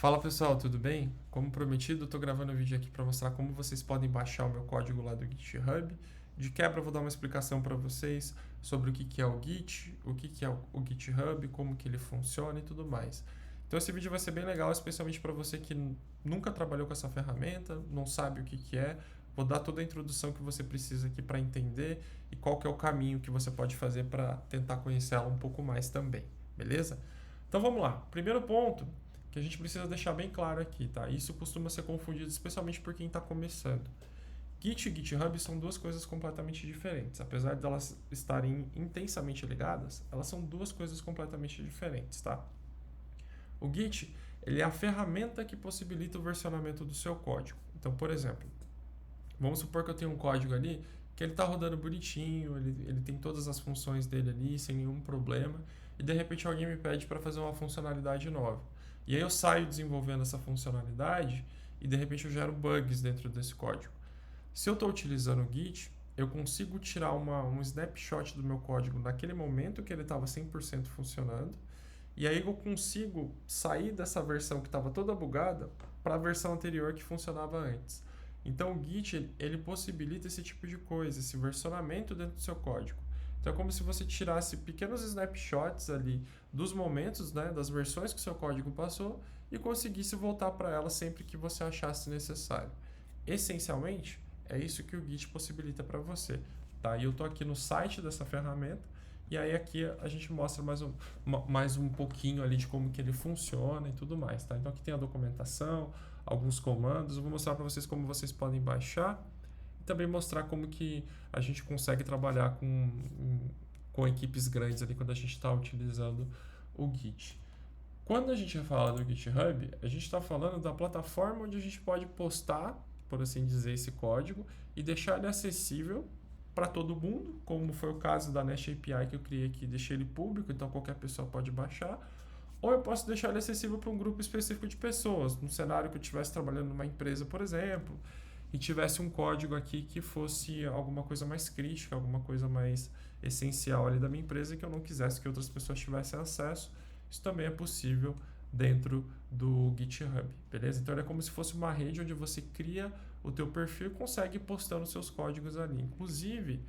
Fala pessoal, tudo bem? Como prometido, eu estou gravando um vídeo aqui para mostrar como vocês podem baixar o meu código lá do GitHub. De quebra, eu vou dar uma explicação para vocês sobre o que é o Git, o que é o GitHub, como que ele funciona e tudo mais. Então esse vídeo vai ser bem legal, especialmente para você que nunca trabalhou com essa ferramenta, não sabe o que é. Vou dar toda a introdução que você precisa aqui para entender e qual que é o caminho que você pode fazer para tentar conhecer ela um pouco mais também, beleza? Então vamos lá. Primeiro ponto que a gente precisa deixar bem claro aqui, tá? Isso costuma ser confundido especialmente por quem está começando. Git e GitHub são duas coisas completamente diferentes. Apesar de elas estarem intensamente ligadas, elas são duas coisas completamente diferentes, tá? O Git, ele é a ferramenta que possibilita o versionamento do seu código. Então, por exemplo, vamos supor que eu tenho um código ali que ele está rodando bonitinho, ele tem todas as funções dele ali sem nenhum problema, e de repente alguém me pede para fazer uma funcionalidade nova. E aí eu saio desenvolvendo essa funcionalidade e de repente eu gero bugs dentro desse código. Se eu estou utilizando o Git, eu consigo tirar um snapshot do meu código naquele momento que ele estava 100% funcionando, e aí eu consigo sair dessa versão que estava toda bugada para a versão anterior que funcionava antes. Então o Git ele possibilita esse tipo de coisa, esse versionamento dentro do seu código. Então é como se você tirasse pequenos snapshots ali dos momentos, né, das versões que o seu código passou e conseguisse voltar para ela sempre que você achasse necessário. Essencialmente, é isso que o Git possibilita para você. Tá? E eu estou aqui no site dessa ferramenta e aí aqui a gente mostra mais um pouquinho ali de como que ele funciona e tudo mais. Tá? Então aqui tem a documentação, alguns comandos. Eu vou mostrar para vocês como vocês podem baixar e também mostrar como que a gente consegue trabalhar com equipes grandes ali quando a gente está utilizando o Git. Quando a gente fala do GitHub, a gente está falando da plataforma onde a gente pode postar, por assim dizer, esse código e deixar ele acessível para todo mundo, como foi o caso da Nest API que eu criei aqui, deixei ele público, então qualquer pessoa pode baixar. Ou eu posso deixar ele acessível para um grupo específico de pessoas, num cenário que eu estivesse trabalhando numa empresa, por exemplo, e tivesse um código aqui que fosse alguma coisa mais crítica, alguma coisa mais essencial ali da minha empresa que eu não quisesse que outras pessoas tivessem acesso. Isso também é possível dentro do GitHub, beleza? Então ele é como se fosse uma rede onde você cria o teu perfil e consegue ir postando seus códigos ali. Inclusive,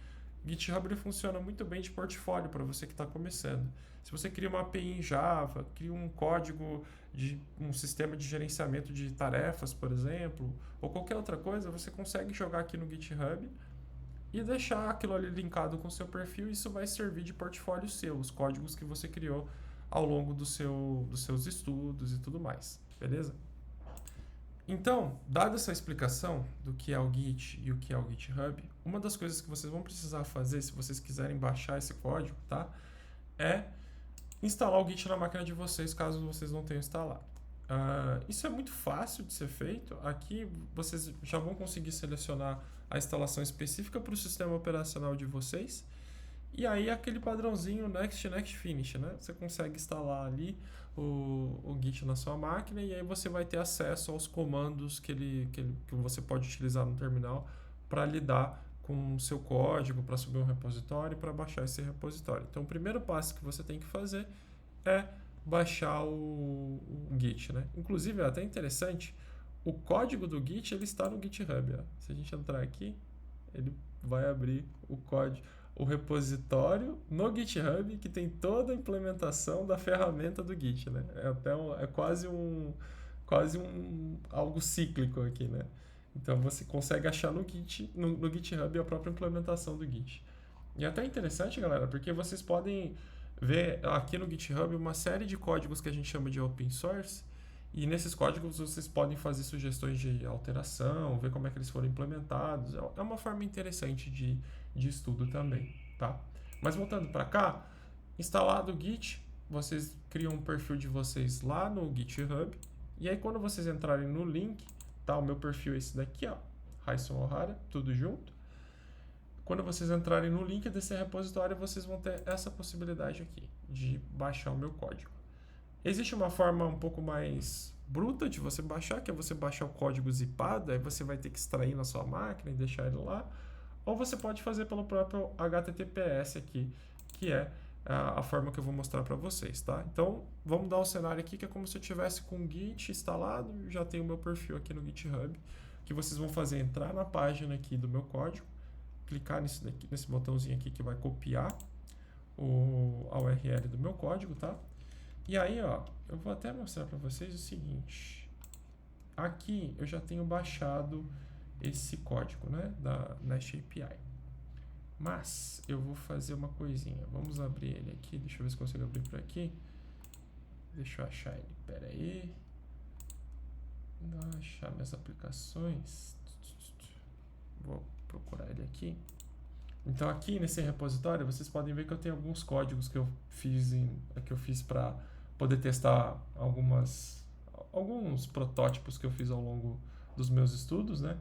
GitHub ele funciona muito bem de portfólio para você que está começando. Se você cria uma API em Java, cria um código de um sistema de gerenciamento de tarefas, por exemplo, ou qualquer outra coisa, você consegue jogar aqui no GitHub e deixar aquilo ali linkado com o seu perfil, e isso vai servir de portfólio seu, os códigos que você criou ao longo dos seus estudos e tudo mais, beleza? Então, dada essa explicação do que é o Git e o que é o GitHub, uma das coisas que vocês vão precisar fazer se vocês quiserem baixar esse código, tá? É instalar o Git na máquina de vocês, caso vocês não tenham instalado. Isso é muito fácil de ser feito. Aqui vocês já vão conseguir selecionar a instalação específica para o sistema operacional de vocês. E aí aquele padrãozinho Next, Next, Finish, né? Você consegue instalar ali o Git na sua máquina e aí você vai ter acesso aos comandos que você pode utilizar no terminal para lidar com o seu código, para subir um repositório e para baixar esse repositório. Então o primeiro passo que você tem que fazer é baixar o Git, né? Inclusive é até interessante, o código do Git ele está no GitHub. Ó. Se a gente entrar aqui, ele vai abrir o código, o repositório no GitHub que tem toda a implementação da ferramenta do Git, né? É quase um algo cíclico aqui, né? Então você consegue achar no GitHub a própria implementação do Git. E é até interessante, galera, porque vocês podem ver aqui no GitHub uma série de códigos que a gente chama de open source, e nesses códigos vocês podem fazer sugestões de alteração, ver como é que eles foram implementados. É uma forma interessante de estudo também, tá? Mas voltando para cá, instalado o Git, vocês criam um perfil de vocês lá no GitHub, e aí quando vocês entrarem no link, tá? O meu perfil é esse daqui, ó, Raison Ohara, tudo junto. Quando vocês entrarem no link desse repositório, vocês vão ter essa possibilidade aqui, de baixar o meu código. Existe uma forma um pouco mais bruta de você baixar, que é você baixar o código zipado, aí você vai ter que extrair na sua máquina e deixar ele lá. Ou você pode fazer pelo próprio HTTPS aqui, que é a forma que eu vou mostrar para vocês, tá? Então, vamos dar um cenário aqui que é como se eu tivesse com o Git instalado, já tenho o meu perfil aqui no GitHub. O que vocês vão fazer é entrar na página aqui do meu código, clicar nesse botãozinho aqui que vai copiar a URL do meu código, tá? E aí, ó, eu vou até mostrar para vocês o seguinte. Aqui eu já tenho baixado esse código, né, da Nest API. Mas eu vou fazer uma coisinha. Vamos abrir ele aqui. Deixa eu ver se consigo abrir por aqui. Deixa eu achar ele. Pera aí. Vou achar minhas aplicações. Vou procurar ele aqui. Então aqui nesse repositório vocês podem ver que eu tenho alguns códigos que eu fiz para poder testar alguns protótipos que eu fiz ao longo dos meus estudos, né?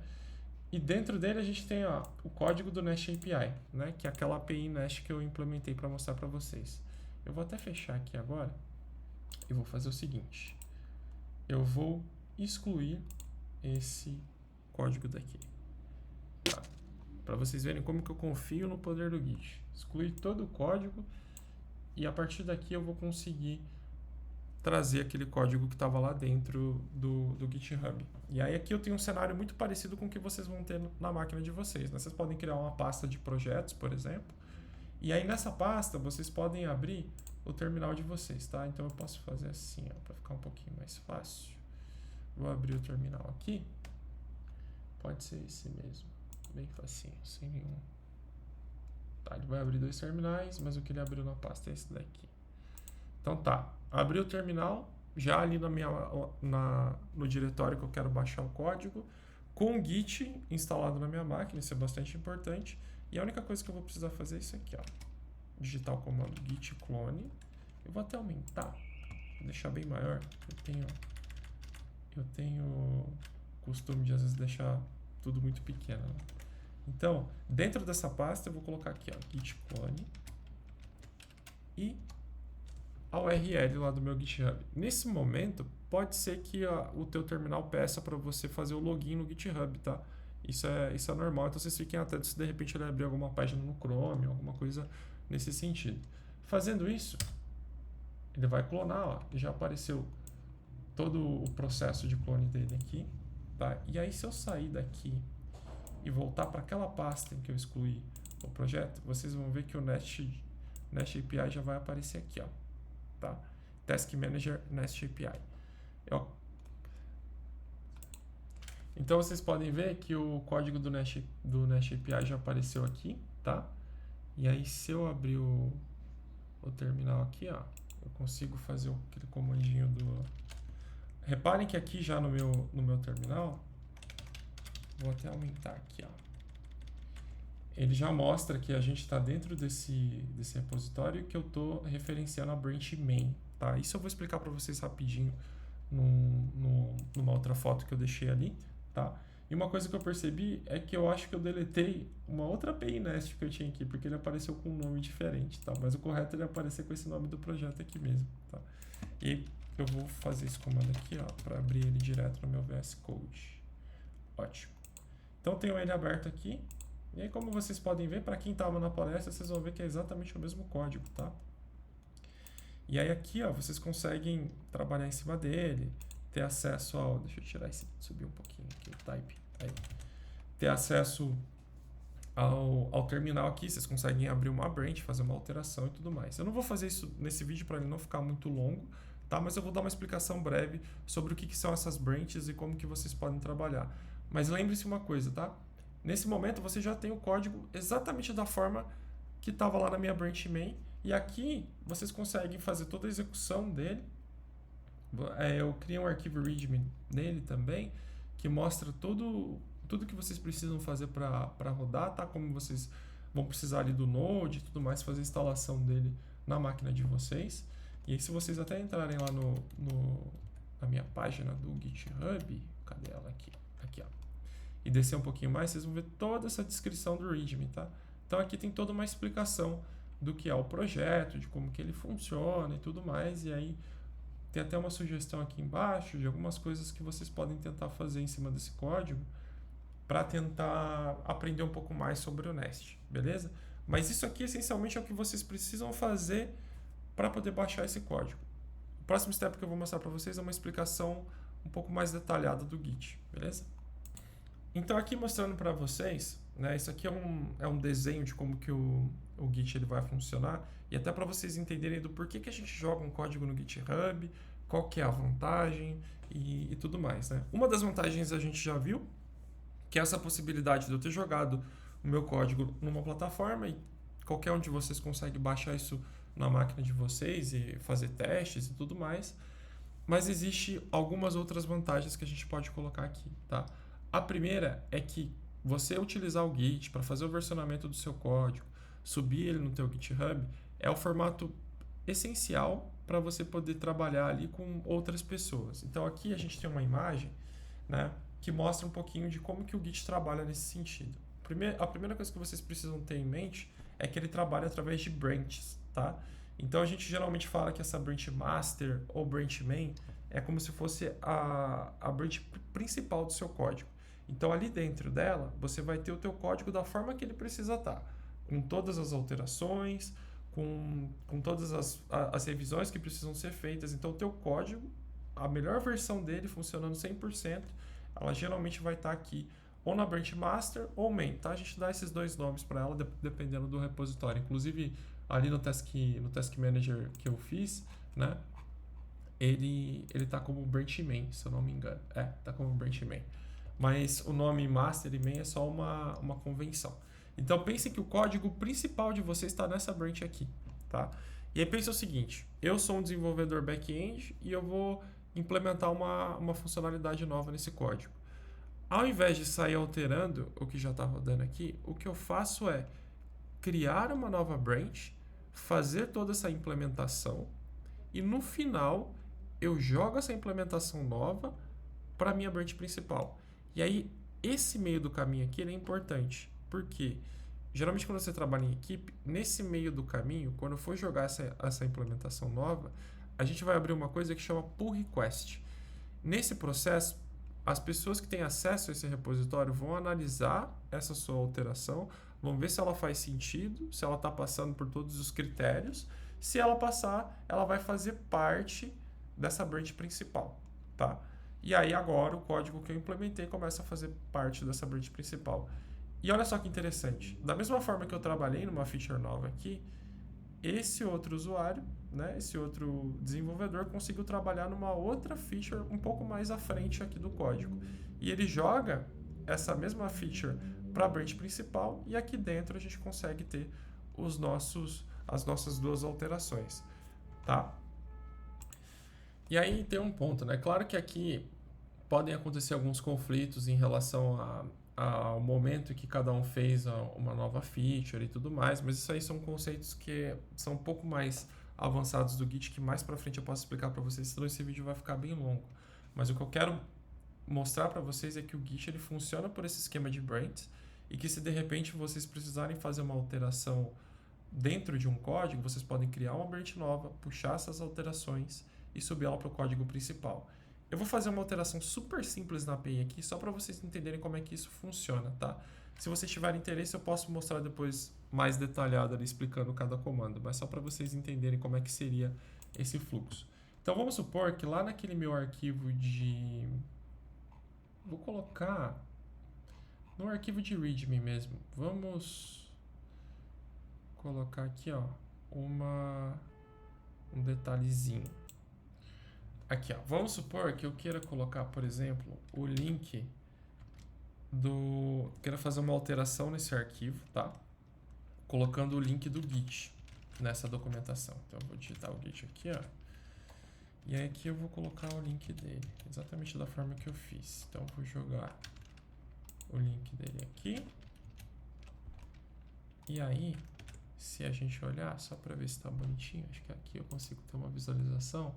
E dentro dele a gente tem o código do Nest API, né? Que é aquela API Nest que eu implementei para mostrar para vocês. Eu vou até fechar aqui agora e vou fazer o seguinte. Eu vou excluir esse código daqui. Tá? Para vocês verem como que eu confio no poder do Git. Excluir todo o código e a partir daqui eu vou conseguir trazer aquele código que estava lá dentro do GitHub. E aí aqui eu tenho um cenário muito parecido com o que vocês vão ter na máquina de vocês, né? Vocês podem criar uma pasta de projetos, por exemplo, e aí nessa pasta vocês podem abrir o terminal de vocês, tá? Então eu posso fazer assim, ó, para ficar um pouquinho mais fácil. Vou abrir o terminal aqui. Pode ser esse mesmo, bem facinho, sem nenhum. Tá, ele vai abrir dois terminais, mas o que ele abriu na pasta é esse daqui. Então tá, abri o terminal, já ali no diretório que eu quero baixar o código, com o Git instalado na minha máquina, isso é bastante importante. E a única coisa que eu vou precisar fazer é isso aqui, ó. Digitar o comando git clone. Eu vou até aumentar, vou deixar bem maior. Eu tenho costume de às vezes deixar tudo muito pequeno, né? Então, dentro dessa pasta eu vou colocar aqui, ó, git clone e a URL lá do meu GitHub. Nesse momento, pode ser que o teu terminal peça para você fazer o login no GitHub, tá? Isso é normal, então vocês fiquem atentos se de repente ele abrir alguma página no Chrome, alguma coisa nesse sentido. Fazendo isso, ele vai clonar, ó, já apareceu todo o processo de clone dele aqui, tá? E aí se eu sair daqui e voltar para aquela pasta em que eu excluí o projeto, vocês vão ver que o Nest API já vai aparecer aqui, ó. Tá? Task Manager Nest API. Então vocês podem ver que o código do Nest API já apareceu aqui, tá? E aí se eu abrir o terminal aqui, ó, eu consigo fazer aquele comandinho do... Reparem que aqui já no meu terminal, vou até aumentar aqui, ó. Ele já mostra que a gente está dentro desse repositório e que eu estou referenciando a branch main, tá? Isso eu vou explicar para vocês rapidinho numa outra foto que eu deixei ali, tá? E uma coisa que eu percebi é que eu acho que eu deletei uma outra API Nest que eu tinha aqui, porque ele apareceu com um nome diferente, tá? Mas o correto é ele aparecer com esse nome do projeto aqui mesmo, tá? E eu vou fazer esse comando aqui, ó, para abrir ele direto no meu VS Code. Ótimo. Então tenho ele aberto aqui. E aí, como vocês podem ver, para quem estava na palestra, vocês vão ver que é exatamente o mesmo código, tá? E aí aqui, ó, vocês conseguem trabalhar em cima dele, ter acesso ao... Deixa eu tirar esse, subir um pouquinho aqui, o type. Aí. Ter acesso ao terminal aqui, vocês conseguem abrir uma branch, fazer uma alteração e tudo mais. Eu não vou fazer isso nesse vídeo para ele não ficar muito longo, tá? Mas eu vou dar uma explicação breve sobre o que são essas branches e como que vocês podem trabalhar. Mas lembre-se uma coisa, tá? Nesse momento você já tem o código exatamente da forma que estava lá na minha branch main. E aqui vocês conseguem fazer toda a execução dele. Eu criei um arquivo readme nele também, que mostra tudo que vocês precisam fazer para rodar, tá? Como vocês vão precisar ali do Node e tudo mais, fazer a instalação dele na máquina de vocês. E aí se vocês até entrarem lá na minha página do GitHub, cadê ela aqui? Aqui, ó. E descer um pouquinho mais, vocês vão ver toda essa descrição do README, tá? Então aqui tem toda uma explicação do que é o projeto, de como que ele funciona e tudo mais, e aí tem até uma sugestão aqui embaixo de algumas coisas que vocês podem tentar fazer em cima desse código para tentar aprender um pouco mais sobre o Nest, beleza? Mas isso aqui, essencialmente, é o que vocês precisam fazer para poder baixar esse código. O próximo step que eu vou mostrar para vocês é uma explicação um pouco mais detalhada do Git, beleza? Então, aqui mostrando para vocês, né, isso aqui é um desenho de como que o Git ele vai funcionar, e até para vocês entenderem do porquê que a gente joga um código no GitHub, qual que é a vantagem e tudo mais, né? Uma das vantagens a gente já viu, que é essa possibilidade de eu ter jogado o meu código numa plataforma e qualquer um de vocês consegue baixar isso na máquina de vocês e fazer testes e tudo mais. Mas existe algumas outras vantagens que a gente pode colocar aqui, tá? A primeira é que você utilizar o Git para fazer o versionamento do seu código, subir ele no teu GitHub, é o formato essencial para você poder trabalhar ali com outras pessoas. Então aqui a gente tem uma imagem, né, que mostra um pouquinho de como que o Git trabalha nesse sentido. A primeira coisa que vocês precisam ter em mente é que ele trabalha através de branches, tá? Então a gente geralmente fala que essa branch master ou branch main é como se fosse a branch principal do seu código. Então ali dentro dela você vai ter o teu código da forma que ele precisa estar, com todas as alterações, com todas as revisões que precisam ser feitas. Então o teu código, a melhor versão dele funcionando 100%, ela geralmente vai estar aqui ou na branch master ou main, tá? A gente dá esses dois nomes para ela dependendo do repositório. Inclusive ali no task manager que eu fiz, né? Ele tá como branch main, se eu não me engano. Tá como branch main. Mas o nome master e main é só uma convenção. Então pense que o código principal de você está nessa branch aqui, tá? E aí pensa o seguinte, eu sou um desenvolvedor back-end e eu vou implementar uma funcionalidade nova nesse código. Ao invés de sair alterando o que já está rodando aqui, o que eu faço é criar uma nova branch, fazer toda essa implementação e no final eu jogo essa implementação nova para a minha branch principal. E aí esse meio do caminho aqui ele é importante, porque geralmente quando você trabalha em equipe, nesse meio do caminho, quando eu for jogar essa implementação nova, a gente vai abrir uma coisa que chama pull request. Nesse processo, as pessoas que têm acesso a esse repositório vão analisar essa sua alteração, vão ver se ela faz sentido, se ela está passando por todos os critérios. Se ela passar, ela vai fazer parte dessa branch principal, tá? E aí agora o código que eu implementei começa a fazer parte dessa branch principal. E olha só que interessante, da mesma forma que eu trabalhei numa feature nova aqui, esse outro usuário, né, esse outro desenvolvedor conseguiu trabalhar numa outra feature um pouco mais à frente aqui do código. E ele joga essa mesma feature para a branch principal e aqui dentro a gente consegue ter as nossas duas alterações, tá? E aí tem um ponto, né? Claro que aqui podem acontecer alguns conflitos em relação ao momento que cada um fez uma nova feature e tudo mais, mas isso aí são conceitos que são um pouco mais avançados do Git, que mais pra frente eu posso explicar para vocês, senão esse vídeo vai ficar bem longo. Mas o que eu quero mostrar para vocês é que o Git ele funciona por esse esquema de branches e que se de repente vocês precisarem fazer uma alteração dentro de um código, vocês podem criar uma branch nova, puxar essas alterações e subir ela para o código principal. Eu vou fazer uma alteração super simples na API aqui, só para vocês entenderem como é que isso funciona, tá? Se vocês tiverem interesse, eu posso mostrar depois mais detalhado ali, explicando cada comando, mas só para vocês entenderem como é que seria esse fluxo. Então vamos supor que lá naquele meu arquivo de... Vou colocar no arquivo de readme mesmo. Vamos colocar aqui, ó, um detalhezinho. Aqui, ó, vamos supor que eu queira colocar, por exemplo, o link quero fazer uma alteração nesse arquivo, tá? Colocando o link do Git nessa documentação. Então eu vou digitar o Git aqui, ó. E aí aqui eu vou colocar o link dele, exatamente da forma que eu fiz. Então eu vou jogar o link dele aqui. E aí, se a gente olhar, só para ver se está bonitinho, acho que aqui eu consigo ter uma visualização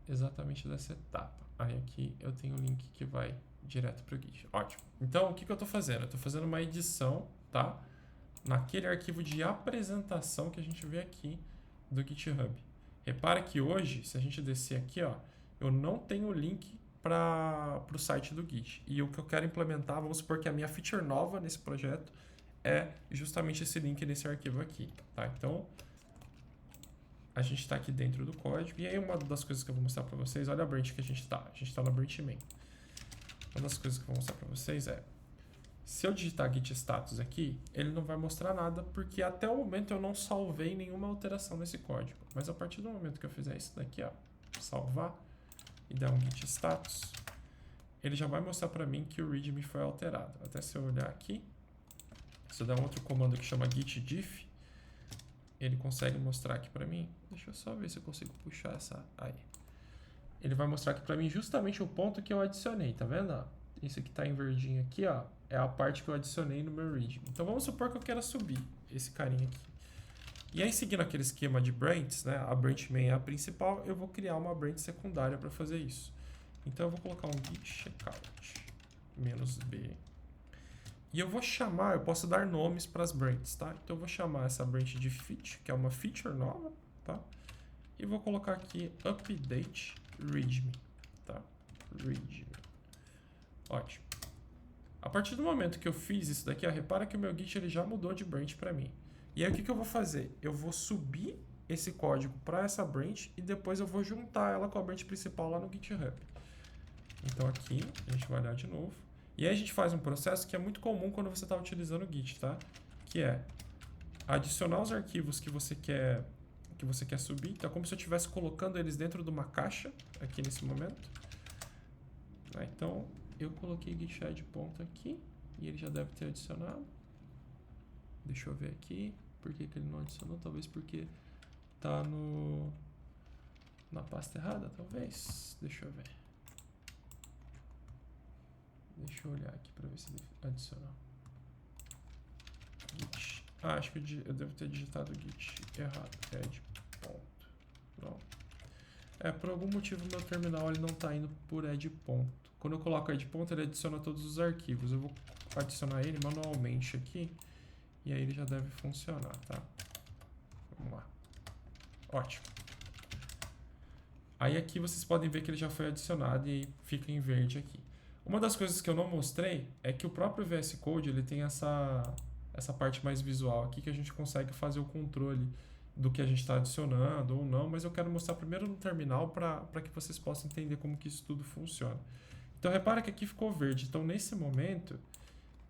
exatamente dessa etapa. Aí aqui eu tenho o link que vai direto para o Git. Ótimo. Então, o que eu estou fazendo? Eu estou fazendo uma edição, tá? Naquele arquivo de apresentação que a gente vê aqui do GitHub. Repara que hoje, se a gente descer aqui, ó, eu não tenho link para o site do Git. E o que eu quero implementar, vamos supor que a minha feature nova nesse projeto é justamente esse link nesse arquivo aqui, tá? Então, a gente está aqui dentro do código. E aí uma das coisas que eu vou mostrar para vocês, olha a branch que a gente está. A gente está na branch main. Uma das coisas que eu vou mostrar para vocês é, se eu digitar git status aqui, ele não vai mostrar nada, porque até o momento eu não salvei nenhuma alteração nesse código. Mas a partir do momento que eu fizer isso daqui, ó, salvar, e der um git status, ele já vai mostrar para mim que o readme foi alterado. Até se eu olhar aqui, se eu der um outro comando que chama git diff, ele consegue mostrar aqui para mim. Deixa eu só ver se eu consigo puxar essa aí. Ele vai mostrar aqui para mim justamente o ponto que eu adicionei, tá vendo? Ó, isso aqui tá em verdinho aqui, ó, é a parte que eu adicionei no meu readme. Então vamos supor que eu quero subir esse carinha aqui. E aí, seguindo aquele esquema de branches, né, a branch main é a principal, eu vou criar uma branch secundária para fazer isso. Então eu vou colocar um git checkout -b. E eu vou chamar, eu posso dar nomes para as branches, tá? Então eu vou chamar essa branch de feature, que é uma feature nova, tá? E vou colocar aqui update readme, tá? Readme. Ótimo. A partir do momento que eu fiz isso daqui, ó, repara que o meu Git ele já mudou de branch para mim. E aí o que eu vou fazer? Eu vou subir esse código para essa branch e depois eu vou juntar ela com a branch principal lá no GitHub. Então aqui a gente vai olhar de novo. E aí a gente faz um processo que é muito comum quando você está utilizando o Git, tá? Que é adicionar os arquivos que você quer subir. Então é como se eu estivesse colocando eles dentro de uma caixa aqui nesse momento. Então eu coloquei git add ponto aqui e ele já deve ter adicionado. Deixa eu ver aqui. Por que ele não adicionou? Talvez porque tá na pasta errada, talvez. Deixa eu ver. Deixa eu olhar aqui para ver se ele adicionou. Git. Ah, acho que eu devo ter digitado git errado. Add ponto. Não. Por algum motivo meu terminal ele não está indo por add ponto. Quando eu coloco add ponto, ele adiciona todos os arquivos. Eu vou adicionar ele manualmente aqui. E aí ele já deve funcionar, tá? Vamos lá. Ótimo. Aí aqui vocês podem ver que ele já foi adicionado e fica em verde aqui. Uma das coisas que eu não mostrei é que o próprio VS Code ele tem essa parte mais visual aqui que a gente consegue fazer o controle do que a gente está adicionando ou não, mas eu quero mostrar primeiro no terminal para que vocês possam entender como que isso tudo funciona. Então repara que aqui ficou verde. Então nesse momento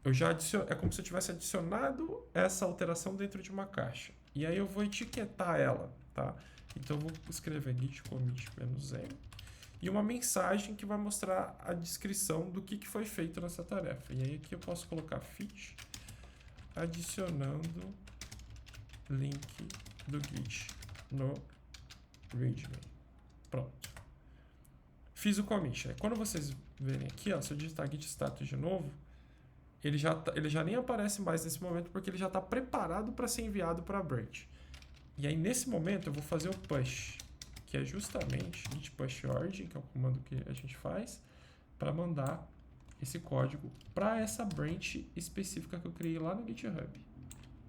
eu já é como se eu tivesse adicionado essa alteração dentro de uma caixa. E aí eu vou etiquetar ela, tá? Então eu vou escrever git commit -m e uma mensagem que vai mostrar a descrição do que foi feito nessa tarefa. E aí aqui eu posso colocar feat adicionando link do git no readme. Pronto. Fiz o commit. Aí quando vocês verem aqui, ó, se eu digitar git status de novo, ele já nem aparece mais nesse momento porque ele já está preparado para ser enviado para a branch. E aí nesse momento eu vou fazer o push, que é justamente git push origin, que é o comando que a gente faz para mandar esse código para essa branch específica que eu criei lá no GitHub.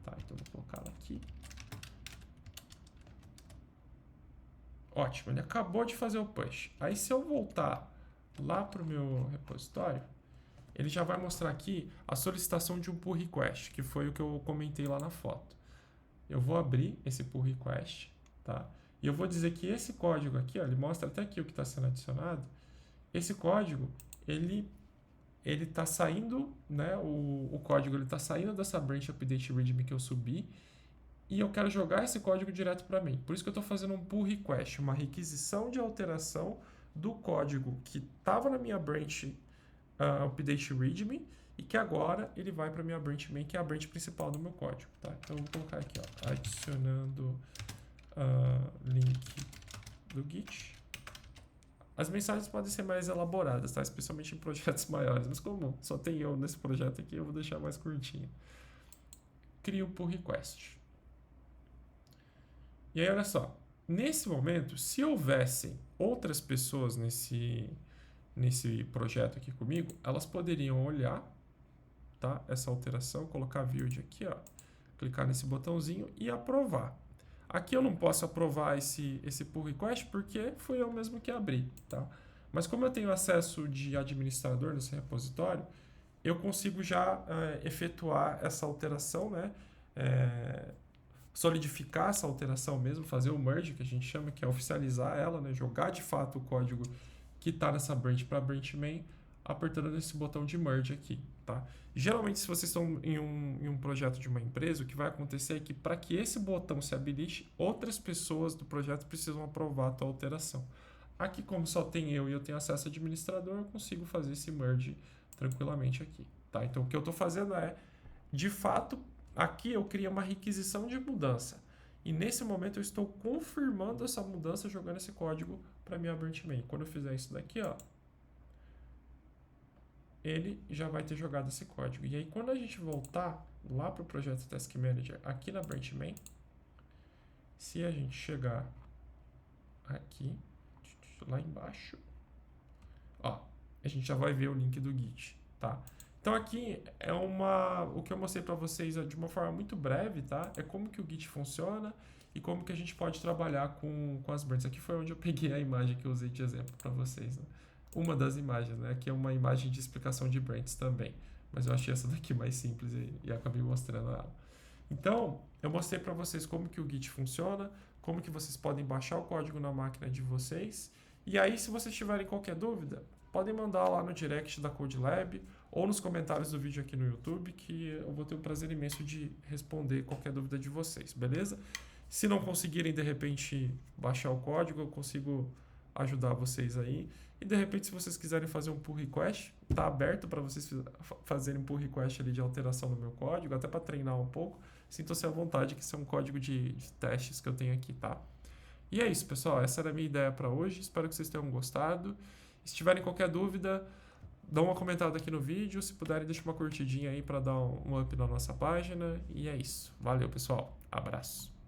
Tá, então eu vou colocar ela aqui. Ótimo, ele acabou de fazer o push. Aí se eu voltar lá para o meu repositório, ele já vai mostrar aqui a solicitação de um pull request, que foi o que eu comentei lá na foto. Eu vou abrir esse pull request, tá? E eu vou dizer que esse código aqui, ó, ele mostra até aqui o que está sendo adicionado. Esse código, ele está saindo, né? O código ele está saindo dessa branch update readme que eu subi e eu quero jogar esse código direto para mim. Por isso que eu estou fazendo um pull request, uma requisição de alteração do código que estava na minha branch update readme e que agora ele vai para minha branch main, que é a branch principal do meu código, tá? Então eu vou colocar aqui, ó, adicionando link do Git. As mensagens podem ser mais elaboradas, tá? Especialmente em projetos maiores, mas como só tem eu nesse projeto aqui, eu vou deixar mais curtinho. Crio um pull request. E aí, olha só, nesse momento, se houvessem outras pessoas nesse projeto aqui comigo, elas poderiam olhar, tá, essa alteração, colocar build aqui, ó, clicar nesse botãozinho e aprovar. Aqui eu não posso aprovar esse pull request porque fui eu mesmo que abri, tá? Mas como eu tenho acesso de administrador nesse repositório, eu consigo já efetuar essa alteração, né? Solidificar essa alteração mesmo, fazer o merge, que a gente chama, que é oficializar ela, né? Jogar de fato o código que está nessa branch para a branch main, apertando nesse botão de merge aqui, tá? Geralmente, se vocês estão em um projeto de uma empresa, o que vai acontecer é que para que esse botão se habilite, outras pessoas do projeto precisam aprovar a tua alteração. Aqui, como só tem eu e eu tenho acesso ao administrador, eu consigo fazer esse merge tranquilamente aqui, tá? Então, o que eu estou fazendo é, de fato, aqui eu criei uma requisição de mudança. E nesse momento eu estou confirmando essa mudança jogando esse código para minha branch main. Quando eu fizer isso daqui, ó, ele já vai ter jogado esse código. E aí, quando a gente voltar lá para o projeto Task Manager, aqui na branch main, se a gente chegar aqui, lá embaixo, ó, a gente já vai ver o link do Git, tá? Então aqui é o que eu mostrei para vocês de uma forma muito breve, tá? É como que o Git funciona e como que a gente pode trabalhar com as branches. Aqui foi onde eu peguei a imagem que eu usei de exemplo para vocês, né? Uma das imagens, né? Aqui é uma imagem de explicação de branches também, mas eu achei essa daqui mais simples e acabei mostrando ela. Então, eu mostrei para vocês como que o Git funciona, como que vocês podem baixar o código na máquina de vocês. E aí, se vocês tiverem qualquer dúvida, podem mandar lá no direct da CodeLab ou nos comentários do vídeo aqui no YouTube, que eu vou ter o prazer imenso de responder qualquer dúvida de vocês, beleza? Se não conseguirem, de repente, baixar o código, eu consigo ajudar vocês aí. E, de repente, se vocês quiserem fazer um pull request, tá aberto para vocês fazerem pull request ali de alteração no meu código, até para treinar um pouco. Sintam-se à vontade, que isso é um código de testes que eu tenho aqui, tá? E é isso, pessoal. Essa era a minha ideia para hoje. Espero que vocês tenham gostado. Se tiverem qualquer dúvida, dá uma comentada aqui no vídeo. Se puderem, deixa uma curtidinha aí para dar um up na nossa página. E é isso. Valeu, pessoal. Abraço.